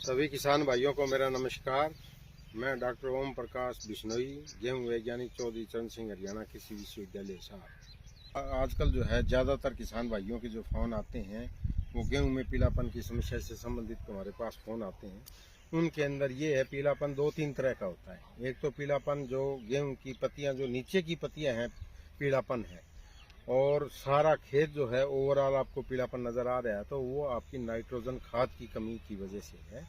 सभी किसान भाइयों को मेरा नमस्कार। मैं डॉक्टर ओम प्रकाश बिश्नोई, गेहूं वैज्ञानिक चौधरी चरण सिंह, हरियाणा कृषि विश्वविद्यालय हिसार। आजकल जो है ज़्यादातर किसान भाइयों के जो फ़ोन आते हैं वो गेहूं में पीलापन की समस्या से संबंधित हमारे पास फ़ोन आते हैं। उनके अंदर ये है, पीलापन दो तीन तरह का होता है। एक तो पीलापन जो गेहूँ की पत्तियाँ, जो नीचे की पत्तियाँ हैं, पीलापन है और सारा खेत जो है ओवरऑल आपको पीलापन नज़र आ रहा है, तो वो आपकी नाइट्रोजन खाद की कमी की वजह से है।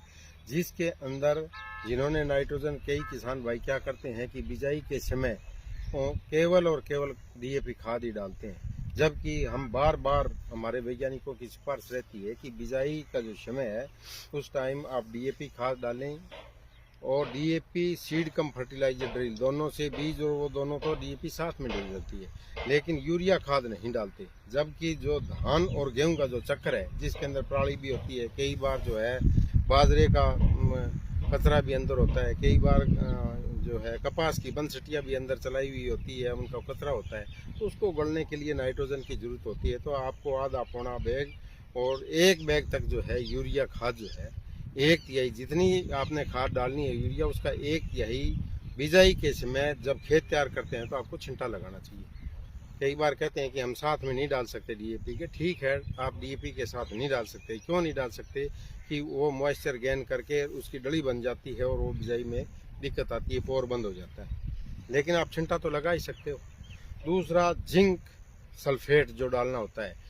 जिसके अंदर जिन्होंने नाइट्रोजन, कई किसान भाई क्या करते हैं कि बिजाई के समय केवल और केवल डीएपी खाद ही डालते हैं, जबकि हम बार बार हमारे वैज्ञानिकों की सिफारिश रहती है कि बिजाई का जो समय है उस टाइम आप डीएपी खाद डालें। और DAP seed cum fertiliser drill, दोनों से बीज और वो दोनों को डीएपी साथ में डाली जाती है, लेकिन यूरिया खाद नहीं डालते। जबकि जो धान और गेहूं का जो चक्कर है, जिसके अंदर पराली भी होती है, कई बार जो है बाजरे का कचरा भी अंदर होता है, कई बार जो है कपास की बंसटियाँ भी अंदर चलाई हुई होती है, उनका कचरा होता है, तो उसको गलने के लिए नाइट्रोजन की जरूरत होती है। तो आपको आधा पौना बैग और एक बैग तक जो है यूरिया खाद जो है, एक तिहाई जितनी आपने खाद डालनी है यूरिया, उसका एक तिहाई बिजाई के समय जब खेत तैयार करते हैं तो आपको छिंटा लगाना चाहिए। कई बार कहते हैं कि हम साथ में नहीं डाल सकते डीएपी के, ठीक है, आप डीएपी के साथ नहीं डाल सकते। क्यों नहीं डाल सकते? कि वो मॉइस्चर गेन करके उसकी डली बन जाती है और वो बिजाई में दिक्कत आती है, पोर बंद हो जाता है। लेकिन आप छिंटा तो लगा ही सकते हो। दूसरा, जिंक सल्फेट जो डालना होता है,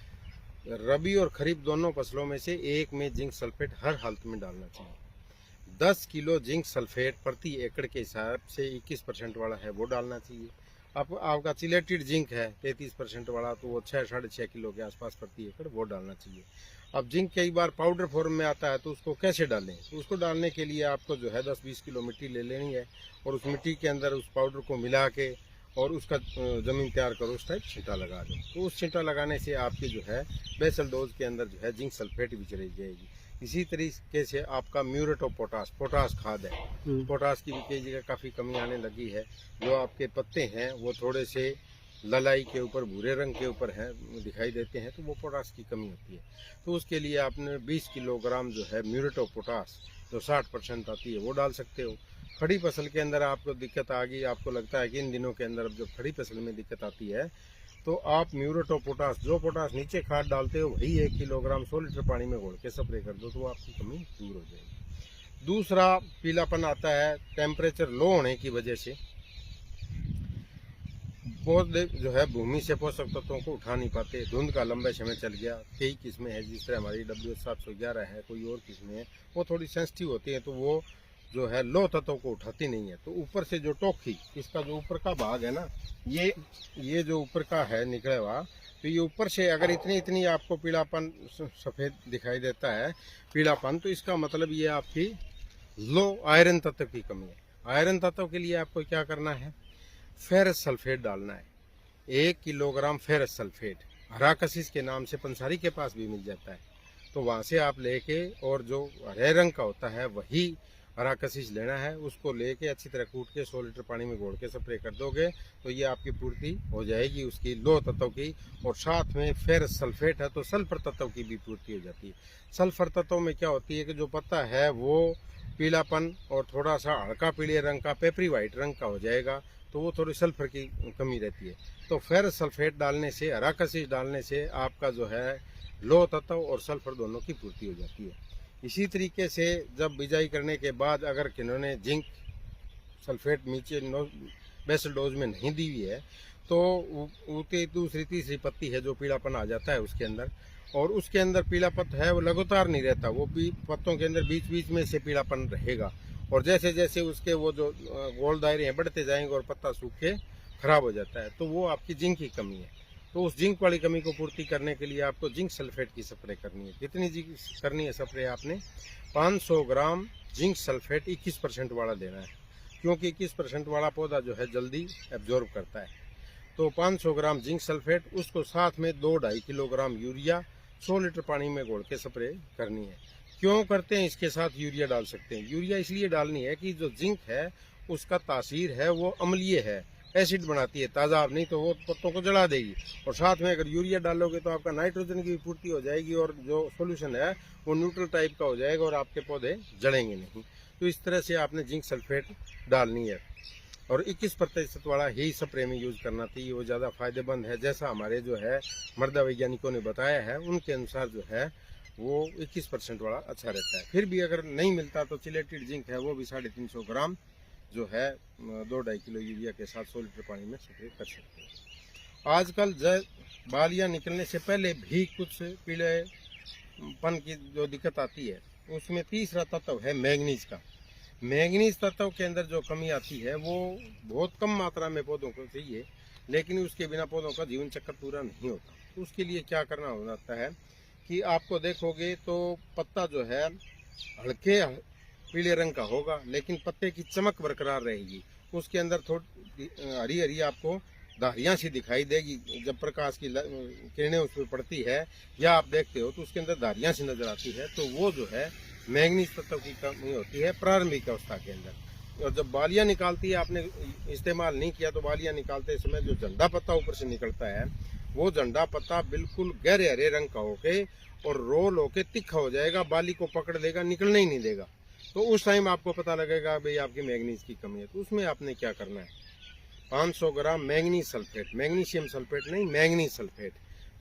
रबी और खरीफ दोनों फसलों में से एक में जिंक सल्फेट हर हालत में डालना चाहिए। 10 किलो जिंक सल्फेट प्रति एकड़ के हिसाब से 21% वाला है वो डालना चाहिए। अब आपका चिलेटेड जिंक है 33% वाला, तो वो 6-6.5 किलो के आसपास प्रति एकड़ वो डालना चाहिए। अब जिंक कई बार पाउडर फॉर्म में आता है, तो उसको कैसे डालें? तो उसको डालने के लिए आपको जो है 10-20 किलो मिट्टी ले लेनी है और उस मिट्टी के अंदर उस पाउडर को मिला के और उसका ज़मीन तैयार करो, उस टाइप छींटा लगा दो। तो उस छींटा लगाने से आपकी जो है बेसल डोज के अंदर जो है जिंक सल्फेट भी चली जाएगी। इसी तरीके से आपका म्यूरेट ऑफ पोटास, पोटास खाद है, पोटास की भी कई जगह काफ़ी कमी आने लगी है। जो आपके पत्ते हैं वो थोड़े से ललाई के ऊपर, भूरे रंग के ऊपर हैं, दिखाई देते हैं, तो वो पोटास की कमी होती है। तो उसके लिए आपने 20 किलोग्राम जो है म्यूरेट ऑफ पोटास जो 60% आती है वो डाल सकते हो। खड़ी फसल के अंदर आपको दिक्कत आ गई, आपको लगता है कि इन दिनों के अंदर अब जब खड़ी फसल में दिक्कत आती है, तो आप म्यूरेट ऑफ पोटास, जो पोटास नीचे खाद डालते हो वही 1 किलोग्राम 100 लीटर पानी में घोल के स्प्रे कर दो, तो आपकी कमी दूर हो जाएगी। दूसरा पीलापन आता है टेम्परेचर लो होने की वजह से। पौधे जो है भूमि से पोषक तत्वों को उठा नहीं पाते, धुंध का लंबा समय चल गया। कई किस्में हैं, जिस तरह हमारी WH711 है, कोई और किस्में हैं, वो थोड़ी सेंसिटिव होती है, तो वो जो है लो तत्वों को उठाती नहीं है। तो ऊपर से जो टोखी, इसका जो ऊपर का भाग है ना, ये जो ऊपर का है निकला हुआ, तो ये ऊपर से अगर इतनी आपको पीलापन सफ़ेद दिखाई देता है पीलापन, तो इसका मतलब ये आपकी लो आयरन तत्व की कमी है। आयरन तत्व के लिए आपको क्या करना है? फेरस सल्फेट डालना है। 1 किलोग्राम फेरस सल्फेट हरा कशिश के नाम से पंसारी के पास भी मिल जाता है, तो वहाँ से आप लेके, और जो हरे रंग का होता है वही हरा कशिश लेना है, उसको लेके अच्छी तरह कूट के 100 लीटर पानी में घोल के स्प्रे कर दोगे, तो ये आपकी पूर्ति हो जाएगी उसकी लो तत्व की। और साथ में फेरस सल्फेट है तो सल्फर तत्व की भी पूर्ति हो जाती है। सल्फर तत्व में क्या होती है कि जो पत्ता है वो पीलापन और थोड़ा सा हल्का पीले रंग का, पेपरी वाइट रंग का हो जाएगा, तो वो थोड़ी सल्फर की कमी रहती है। तो फेरस सल्फेट डालने से, हरा कशिश डालने से आपका जो है लो तत्व और सल्फर दोनों की पूर्ति हो जाती है। इसी तरीके से जब बिजाई करने के बाद अगर किन्होंने जिंक सल्फेट नीचे बेसल डोज में नहीं दी हुई है, तो दूसरी तीसरी पत्ती है जो पीलापन आ जाता है उसके अंदर, और उसके अंदर पीलापन है वो लगातार नहीं रहता, वो पत्तों के अंदर बीच बीच में से पीलापन रहेगा। और जैसे जैसे उसके वो जो गोल दायरे हैं बढ़ते जाएंगे और पत्ता सूख के खराब हो जाता है, तो वो आपकी जिंक की कमी है। तो उस जिंक वाली कमी को पूर्ति करने के लिए आपको जिंक सल्फेट की स्प्रे करनी है। कितनी जिंक करनी है स्प्रे? आपने 500 ग्राम जिंक सल्फेट 21% वाला देना है, क्योंकि 21% वाला पौधा जो है जल्दी एब्जॉर्ब करता है। तो 500 ग्राम जिंक सल्फेट, उसको साथ में 2-2.5 किलोग्राम यूरिया 100 लीटर पानी में घोल के स्प्रे करनी है। क्यों करते हैं? इसके साथ यूरिया डाल सकते हैं। यूरिया इसलिए डालनी है कि जो जिंक है उसका तासीर है वो अम्लीय है, एसिड बनाती है ताज़ा, नहीं तो वो पत्तों को जला देगी। और साथ में अगर यूरिया डालोगे तो आपका नाइट्रोजन की भी पूर्ति हो जाएगी और जो सोल्यूशन है वो न्यूट्रल टाइप का हो जाएगा और आपके पौधे जलेंगे नहीं। तो इस तरह से आपने जिंक सल्फेट डालनी है और 21% वाला ही स्प्रे में यूज करना चाहिए, वो ज़्यादा फायदेमंद है। जैसा हमारे जो है मृदा वैज्ञानिकों ने बताया है उनके अनुसार जो है वो 21% वाला अच्छा रहता है। फिर भी अगर नहीं मिलता तो चिलेटेड जिंक है, वो भी 350 ग्राम जो है 2-2.5 किलो यूरिया के साथ 100 लीटर पानी में स्प्रे कर सकते हैं। आजकल बालियाँ निकलने से पहले भी कुछ पीलेपन की जो दिक्कत आती है, उसमें तीसरा तत्व है मैंगनीज का। मैंगनीज तत्व के अंदर जो कमी आती है वो बहुत कम मात्रा में पौधों को चाहिए, लेकिन उसके बिना पौधों का जीवन चक्र पूरा नहीं होता। तो उसके लिए क्या करना होता है कि आपको देखोगे तो पत्ता जो है हल्के पीले रंग का होगा, लेकिन पत्ते की चमक बरकरार रहेगी। उसके अंदर थोड़ी हरी हरी आपको धारियाँ सी दिखाई देगी। जब प्रकाश की किरणें उस पर पड़ती है या आप देखते हो तो उसके अंदर धारियाँ सी नजर आती है, तो वो जो है मैंगनीज तत्व की कमी होती है प्रारंभिक अवस्था के अंदर। और जब बालियाँ निकालती है, आपने इस्तेमाल नहीं किया तो बालियाँ निकालते समय जो झंडा पत्ता ऊपर से निकलता है, वो झंडा पत्ता बिल्कुल गहरे हरे रंग का होके और रोल होके तिखा हो जाएगा, बाली को पकड़ लेगा, निकलने ही नहीं देगा। तो उस टाइम आपको पता लगेगा भाई आपकी मैंगनीज की कमी है। तो उसमें आपने क्या करना है, 500 ग्राम मैंगनीज सल्फेट, मैग्नीशियम सल्फेट नहीं, मैंगनीज सल्फेट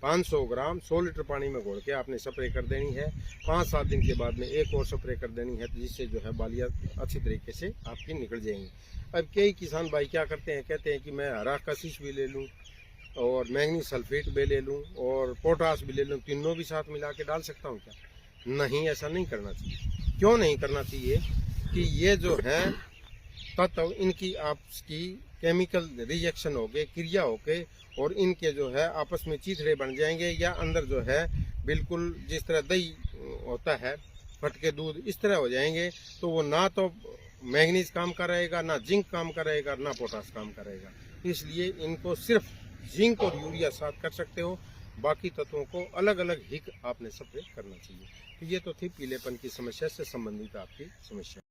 500 ग्राम 100 लीटर पानी में घोल के आपने स्प्रे कर देनी है। 5-7 दिन के बाद में एक और स्प्रे कर देनी है, जिससे जो है बालियाँ अच्छी तरीके से आपकी निकल जाएंगी। अब कई किसान भाई क्या करते हैं, कहते हैं कि मैं हरा कशिश भी ले लूँ और मैंगनीज सल्फेट भी ले लूँ और पोटास भी ले लूँ, तीनों भी साथ मिला के डाल सकता हूँ क्या? नहीं, ऐसा नहीं करना चाहिए। क्यों नहीं करना चाहिए कि ये जो है तत्व इनकी आपस की केमिकल रिएक्शन हो गए, क्रिया हो गए और इनके जो है आपस में चीथड़े बन जाएंगे, या अंदर जो है बिल्कुल जिस तरह दही होता है फटके दूध, इस तरह हो जाएंगे। तो वो ना तो मैंगनीज काम करेगा, ना जिंक काम करेगा, ना पोटास काम करेगा। इसलिए इनको सिर्फ जिंक और यूरिया साथ कर सकते हो, बाकी तत्वों को अलग अलग ही आपने स्प्रे करना चाहिए। तो ये तो थी पीलेपन की समस्या से संबंधित आपकी समस्या।